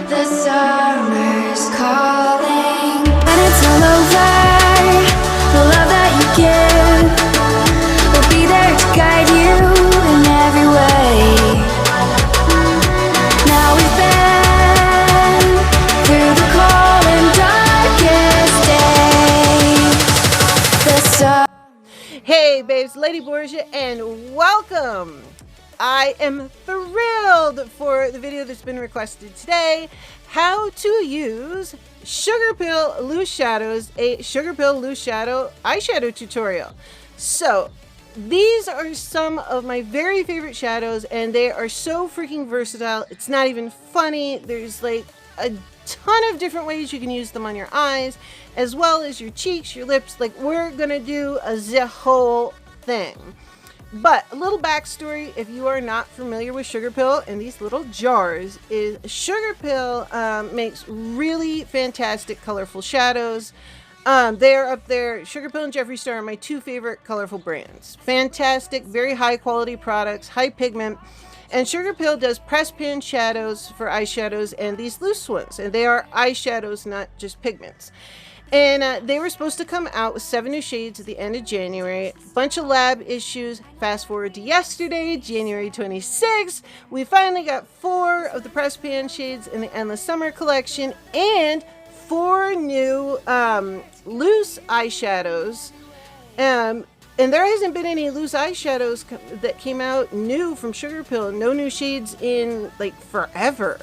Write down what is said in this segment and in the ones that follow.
The summer's calling. When it's all over, the love that you give will be there to guide you in every way. Now we've been through the cold and darkest days. Hey babes, Lady Borgia, and welcome! I am thrilled for the video that's been requested today, how to use Sugarpill Loose Shadows, a Sugarpill Loose Shadow eyeshadow tutorial. So these are some of my very favorite shadows, and they are so freaking versatile. It's not even funny. There's like a ton of different ways you can use them on your eyes, as well as your cheeks, your lips. Like, we're gonna do the whole thing. But a little backstory, if you are not familiar with Sugarpill and these little jars, is Sugarpill makes really fantastic colorful shadows. They are up there. Sugarpill and JEFFREE are my two favorite colorful brands. Fantastic, very high quality products, high pigment. And Sugarpill does press pan shadows for eyeshadows and these loose ones. And they are eyeshadows, not just pigments. And they were supposed to come out with 7 new shades at the end of January. Bunch of lab issues. Fast forward to yesterday, January 26th. We finally got 4 of the press pan shades in the Endless Summer collection. And 4 new loose eyeshadows. And there hasn't been any loose eyeshadows that came out new from Sugarpill. No new shades in like forever.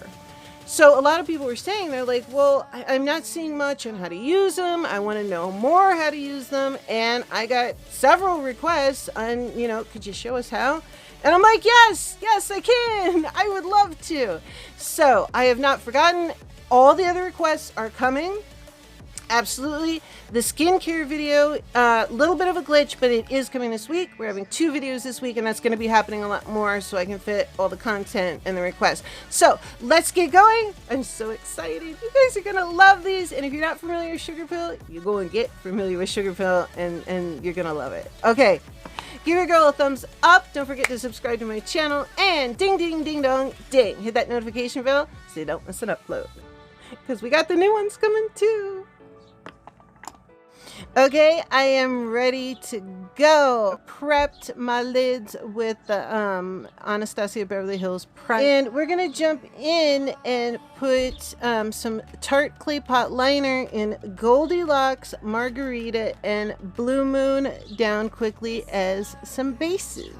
So a lot of people were saying, they're like, well, I'm not seeing much on how to use them. I want to know more how to use them. And I got several requests on, you know, could you show us how? And I'm like, yes, I can. I would love to. So I have not forgotten. All the other requests are coming. Absolutely. The skincare video, a little bit of a glitch, but it is coming this week. We're having 2 videos this week, and that's going to be happening a lot more so I can fit all the content and the requests. So let's get going. I'm so excited. You guys are going to love these. And if you're not familiar with Sugarpill, you go and get familiar with Sugarpill, and you're going to love it. Okay. Give your girl a thumbs up. Don't forget to subscribe to my channel. And ding, ding, ding, dong, ding. Hit that notification bell so you don't miss an upload. Because we got the new ones coming too. Okay, I am ready to go. Prepped my lids with the Anastasia Beverly Hills Prime. And we're going to jump in and put some Tarte Clay Pot Liner in Goldilocks, Margarita, and Blue Moon down quickly as some bases.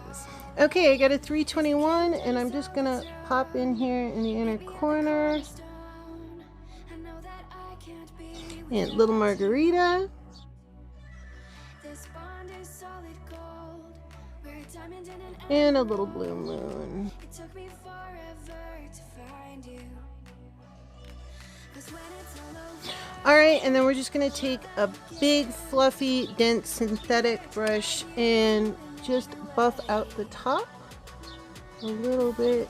Okay, I got a 321, and I'm just going to pop in here in the inner corner. And little Margarita. And a little Blue Moon. Alright, and then we're just going to take a big fluffy dense synthetic brush and just buff out the top a little bit.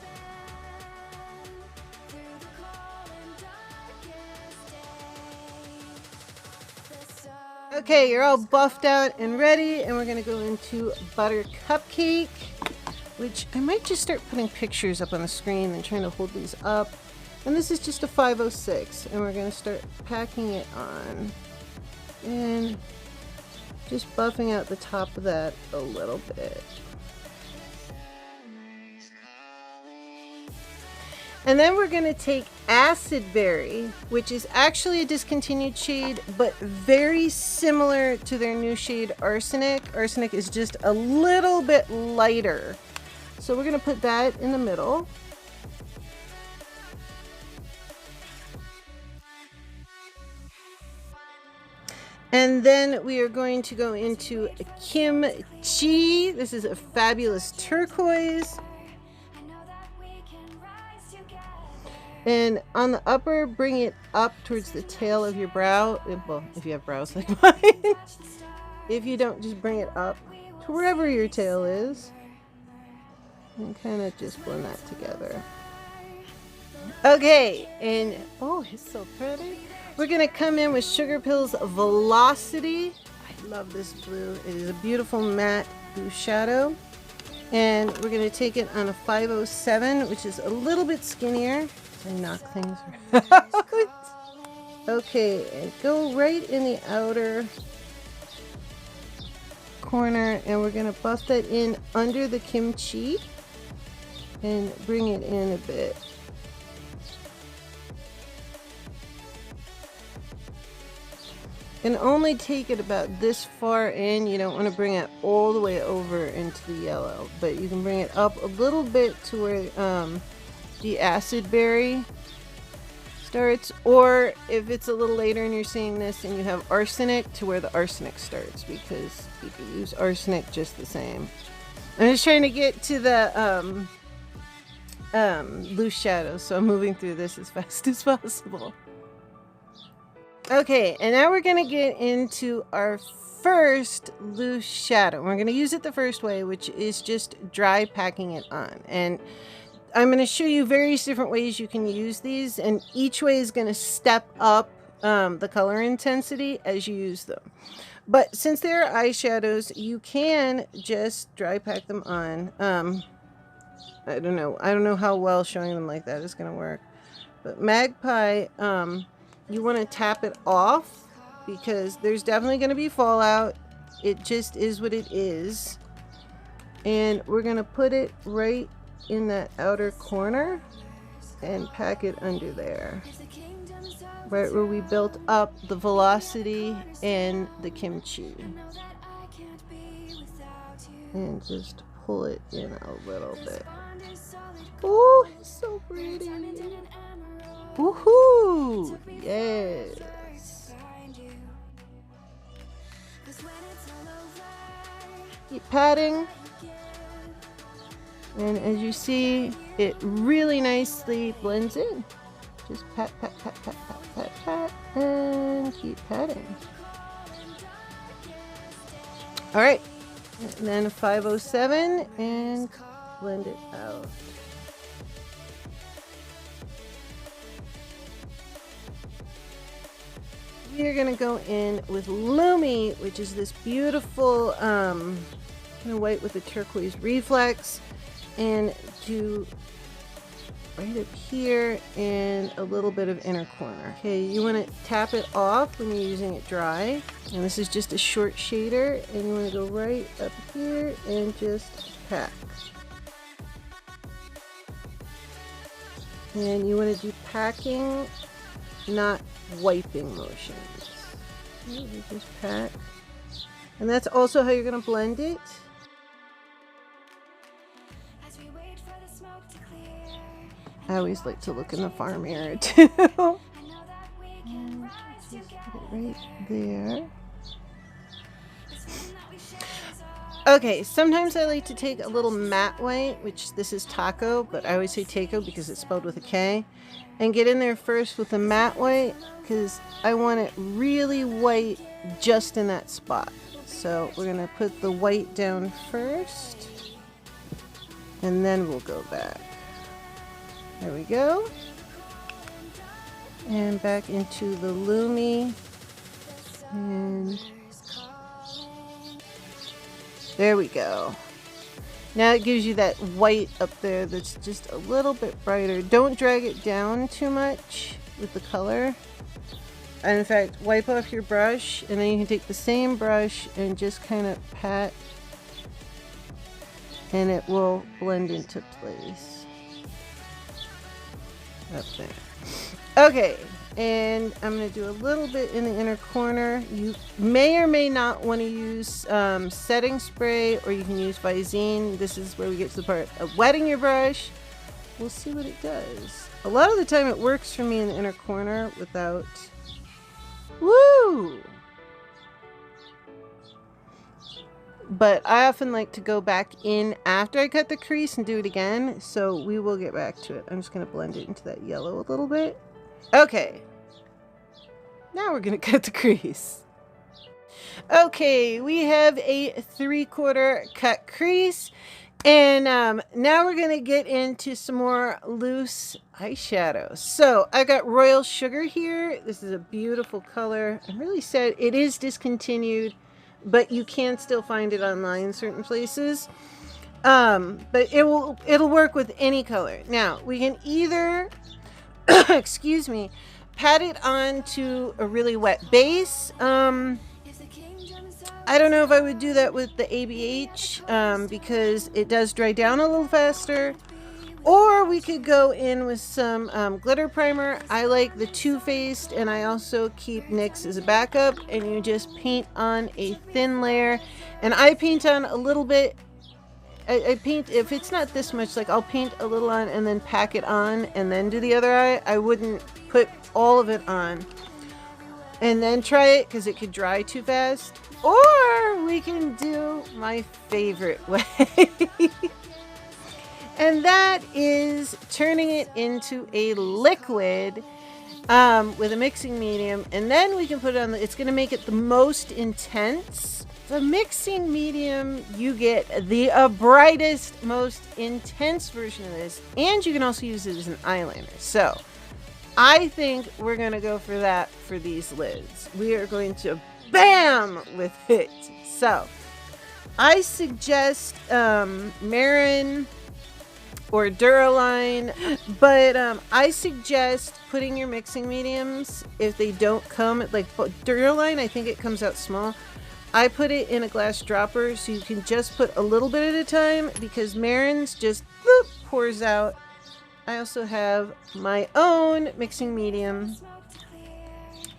Okay, you're all buffed out and ready, and we're going to go into Butter Cupcake, which I might just start putting pictures up on the screen and trying to hold these up. And this is just a 506, and we're going to start packing it on. And just buffing out the top of that a little bit. And then we're going to take Acid Berry, which is actually a discontinued shade, but very similar to their new shade Arsenic. Arsenic is just a little bit lighter. So we're going to put that in the middle. And then we are going to go into Kimchi. This is a fabulous turquoise. And on the upper, bring it up towards the tail of your brow. Well, if you have brows like mine. If you don't, just bring it up to wherever your tail is. And kind of just blend that together. Okay, and oh, it's so pretty. We're going to come in with Sugarpill's Velocity. I love this blue. It is a beautiful matte blue shadow. And we're going to take it on a 507, which is a little bit skinnier. I knock things around. Okay, and go right in the outer corner, and we're going to buff that in under the kimchi and bring it in a bit. And only take it about this far in. You don't want to bring it all the way over into the yellow, but you can bring it up a little bit to where the acid berry starts, or if it's a little later and you're seeing this and you have arsenic, to where the arsenic starts, because you can use arsenic just the same. I'm just trying to get to the loose shadows, so I'm moving through this as fast as possible. Okay, and now we're going to get into our first loose shadow. We're going to use it the first way, which is just dry packing it on. And I'm going to show you various different ways you can use these, and each way is going to step up the color intensity as you use them. But since they're eyeshadows, you can just dry pack them on. I don't know how well showing them like that is going to work. But Magpie, you want to tap it off, because there's definitely going to be fallout. It just is what it is. And we're going to put it right in that outer corner and pack it under there, right where we built up the velocity and the kimchi, and just pull it in a little bit. Oh, it's so pretty. Woohoo! Yes. Keep patting. And as you see, it really nicely blends in. Just pat, pat, pat, pat, pat, pat, pat, and keep patting. All right, and then 507 and blend it out. We are gonna go in with Lumi, which is this beautiful kind of white with a turquoise reflex, and do right up here and a little bit of inner corner. Okay, you want to tap it off when you're using it dry, and this is just a short shader, and you want to go right up here and just pack. And you want to do packing, not wiping motions. You just pack, and that's also how you're going to blend it. I always like to look in the far mirror too. And just put it right there. Okay, sometimes I like to take a little matte white, which this is taco, but I always say taco because it's spelled with a K, and get in there first with the matte white, because I want it really white just in that spot. So we're going to put the white down first, and then we'll go back. There we go. And back into the Lumi. And there we go. Now it gives you that white up there that's just a little bit brighter. Don't drag it down too much with the color. And in fact, wipe off your brush, and then you can take the same brush and just kind of pat, and it will blend into place. Up there. Okay, and I'm going to do a little bit in the inner corner. You may or may not want to use setting spray, or you can use Visine. This is where we get to the part of wetting your brush. We'll see what it does. A lot of the time it works for me in the inner corner without... Woo! But I often like to go back in after I cut the crease and do it again, so we will get back to it. I'm just going to blend it into that yellow a little bit. Okay, now we're going to cut the crease. Okay, we have a 3/4 cut crease, and now we're going to get into some more loose eyeshadows. So I got Royal Sugar here. This is a beautiful color. I'm really sad it is discontinued, but you can still find it online in certain places. But it'll work with any color. Now we can either excuse me, pat it onto a really wet base. I don't know if I would do that with the ABH because it does dry down a little faster. Or we could go in with some glitter primer. I like the Too Faced, and I also keep NYX as a backup. And you just paint on a thin layer. And I paint on a little bit. I paint, if it's not this much, like I'll paint a little on and then pack it on and then do the other eye. I wouldn't put all of it on and then try it because it could dry too fast. Or we can do my favorite way. And that is turning it into a liquid with a mixing medium. And then we can put it on, it's going to make it the most intense. The mixing medium, you get the brightest, most intense version of this. And you can also use it as an eyeliner. So I think we're going to go for that for these lids. We are going to bam with it. So I suggest Marin or Duraline, but I suggest putting your mixing mediums, if they don't come, like Duraline, I think it comes out small. I put it in a glass dropper so you can just put a little bit at a time, because Marin's just boop, pours out. I also have my own mixing medium,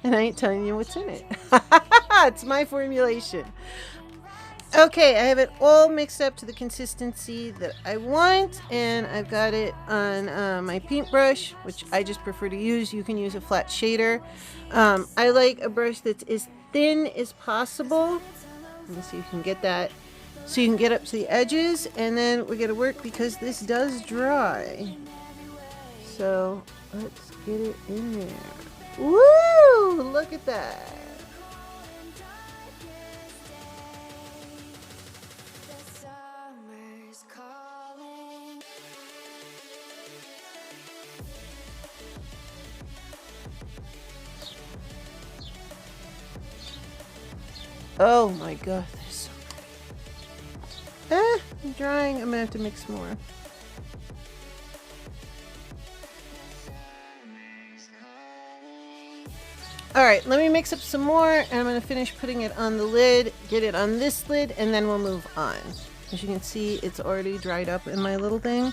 and I ain't telling you what's in it. It's my formulation. Okay, I have it all mixed up to the consistency that I want, and I've got it on my paintbrush, which I just prefer to use. You can use a flat shader. I like a brush that's as thin as possible. Let me see if you can get that. So you can get up to the edges, and then we're going to work because this does dry. So let's get it in there. Woo! Look at that. Oh my god, they're so pretty. I'm drying. I'm gonna have to mix more. Alright, let me mix up some more, and I'm gonna finish putting it on the lid, get it on this lid, and then we'll move on. As you can see, it's already dried up in my little thing.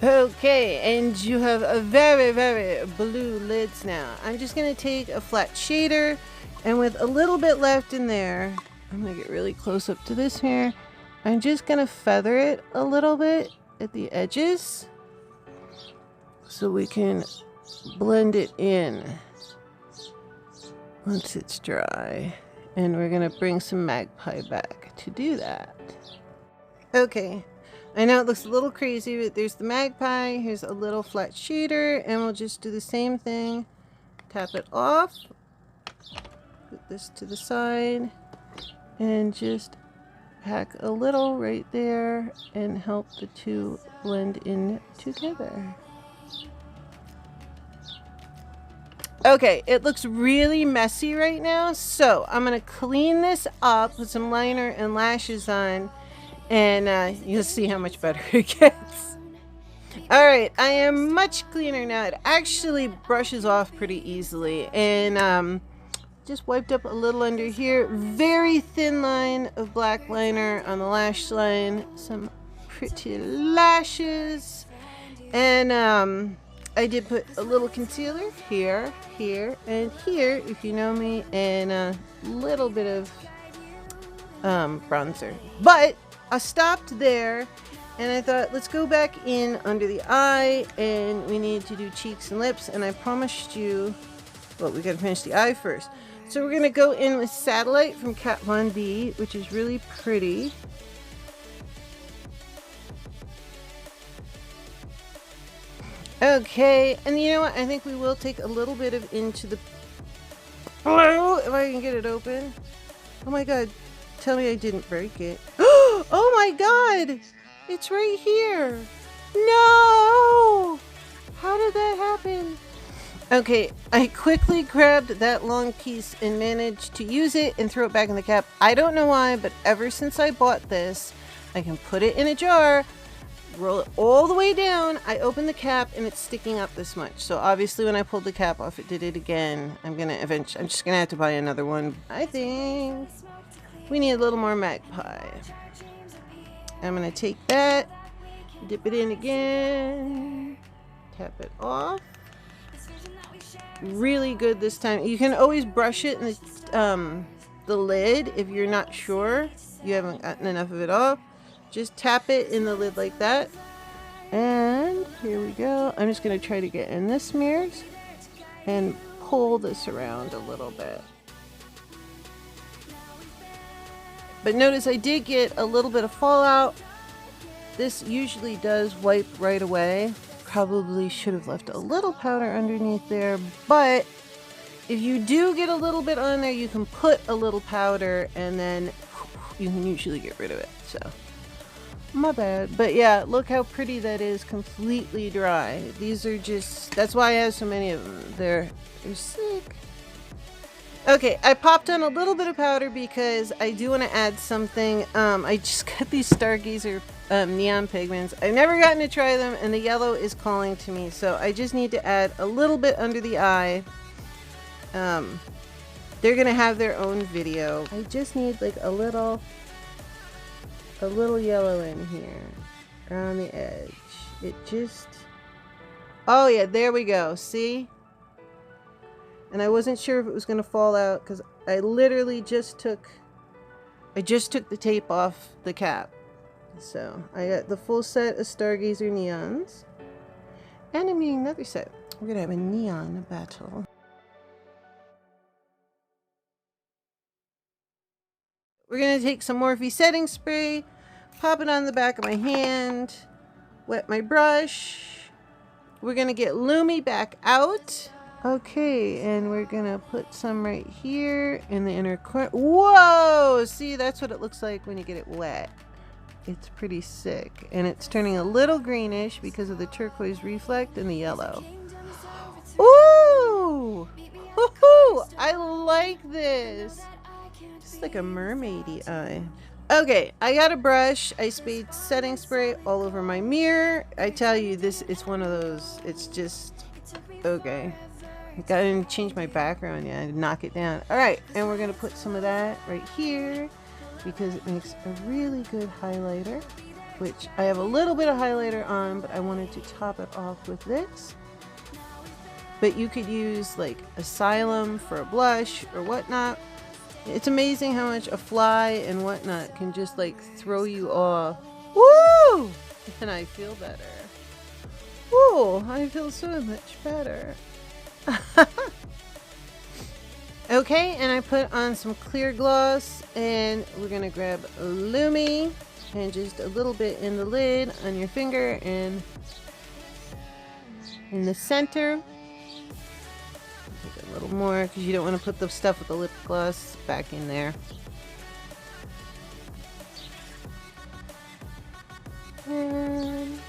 Okay, and you have a very, very blue lids now. I'm just gonna take a flat shader, and with a little bit left in there, I'm going to get really close up to this here. I'm just going to feather it a little bit at the edges so we can blend it in once it's dry. And we're going to bring some Magpie back to do that. Okay, I know it looks a little crazy, but there's the Magpie. Here's a little flat shader, and we'll just do the same thing. Tap it off. Put this to the side and just pack a little right there and help the two blend in together. Okay, it looks really messy right now, so I'm going to clean this up, put some liner and lashes on, and you'll see how much better it gets. Alright, I am much cleaner now. It actually brushes off pretty easily, and just wiped up a little under here. Very thin line of black liner on the lash line. Some pretty lashes. And I did put a little concealer here, here, and here, if you know me, and a little bit of bronzer. But I stopped there, and I thought, let's go back in under the eye, and we need to do cheeks and lips. And I promised you, well, we gotta finish the eye first. So we're going to go in with Satellite from Kat Von D, which is really pretty. Okay, and you know what? I think we will take a little bit of Into the Blue, if I can get it open. Oh my god, tell me I didn't break it. Oh my god, it's right here. No! How did that happen? Okay, I quickly grabbed that long piece and managed to use it and throw it back in the cap. I don't know why, but ever since I bought this, I can put it in a jar, roll it all the way down. I open the cap and it's sticking up this much. So obviously when I pulled the cap off, it did it again. I'm just gonna have to buy another one. I think we need a little more magpie. I'm gonna take that, dip it in again, tap it off. Really good this time. You can always brush it in the lid if you're not sure you haven't gotten enough of it off. Just tap it in the lid like that. And here we go. I'm just going to try to get in this smears and pull this around a little bit. But notice I did get a little bit of fallout. This usually does wipe right away. Probably should have left a little powder underneath there, but if you do get a little bit on there, you can put a little powder and then you can usually get rid of it. So my bad. But yeah, look how pretty that is, completely dry. These are just, that's why I have so many of them. They're sick. Okay, I popped on a little bit of powder because I do want to add something. I just got these Stargazer neon pigments. I've never gotten to try them, and the yellow is calling to me, so I just need to add a little bit under the eye. They're gonna have their own video. I just need like a little yellow in here around the edge. It just, oh yeah, there we go. See? And I wasn't sure if it was gonna fall out because I literally just took the tape off the cap. So I got the full set of Stargazer neons, and I'm getting another set. We're gonna have a neon battle. We're gonna take some Morphe setting spray, pop it on the back of my hand, wet my brush. We're gonna get Lumi back out. Okay, and we're gonna put some right here in the inner corner. Whoa! See, that's what it looks like when you get it wet. It's pretty sick, and it's turning a little greenish because of the turquoise reflect and the yellow. Ooh! Woohoo! I like this. Just like a mermaidy eye. Okay, I got a brush. I sprayed setting spray all over my mirror. I tell you, this it's one of those. It's just okay. I gotta change my background. Yeah, knock it down. All right, and we're gonna put some of that right here, because it makes a really good highlighter, which I have a little bit of highlighter on, but I wanted to top it off with this. But you could use like Asylum for a blush or whatnot. It's amazing how much a fly and whatnot can just like throw you off. Woo! And I feel better. Woo! I feel so much better. Okay, and I put on some clear gloss, and we're gonna grab Lumi and just a little bit in the lid on your finger and in the center. Take a little more because you don't want to put the stuff with the lip gloss back in there. And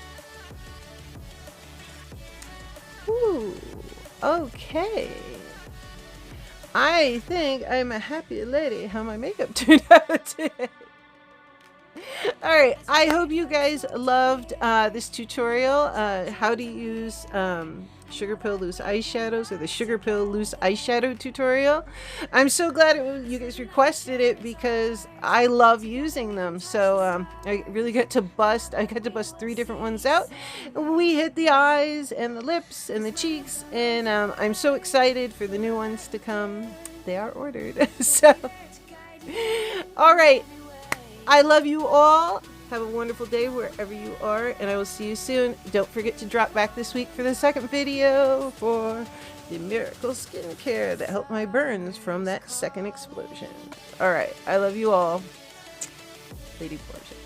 ooh, okay. I think I'm a happy lady how my makeup turned out today. Alright, I hope you guys loved this tutorial, how to use Sugarpill Loose Eyeshadows, or the Sugarpill Loose Eyeshadow tutorial. I'm so glad you guys requested it because I love using them. So I really got to bust 3 different ones out. We hit the eyes and the lips and the cheeks, and I'm so excited for the new ones to come. They are ordered. So, all right. I love you all. Have a wonderful day wherever you are, and I will see you soon. Don't forget to drop back this week for the second video for the miracle skincare that helped my burns from that second explosion. All right. I love you all. Lady Borgia.